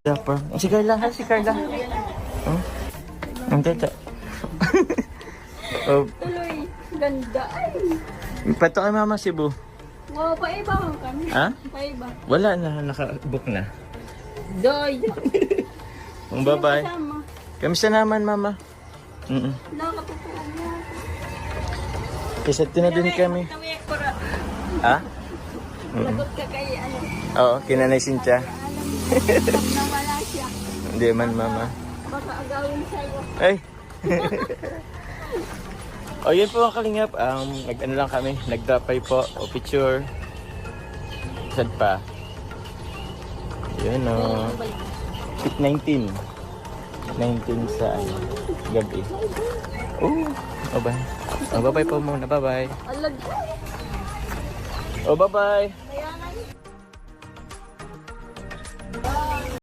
Dapper. Si Carla, ha? Si Carla. Oh. Ang tata. Oh, Tuloy. Ganda. Ay. pato kay Mama Cebu. Wow, paiba mo kami. Ha? Paiba. Wala na, naka-book na. Doy. Bye-bye. Kasama. Kamusta naman, Mama? Nakatutuan mo. Kasi na din kami. Tawi ko ra. Ha? Lagot ka kay ano. Oo, kinanay Cynthia. Pag nawala siya. Hindi man, Mama. Baka agawin sa'yo. Ay! O, yun po ang kalingap. Nag-ano lang kami, nag-dapay po, o picture. Sad pa. Yun o. 19. 19 sa gabi. Oh, bye-bye. Oh, bye-bye po muna. Bye-bye. Alag. Oh, bye-bye.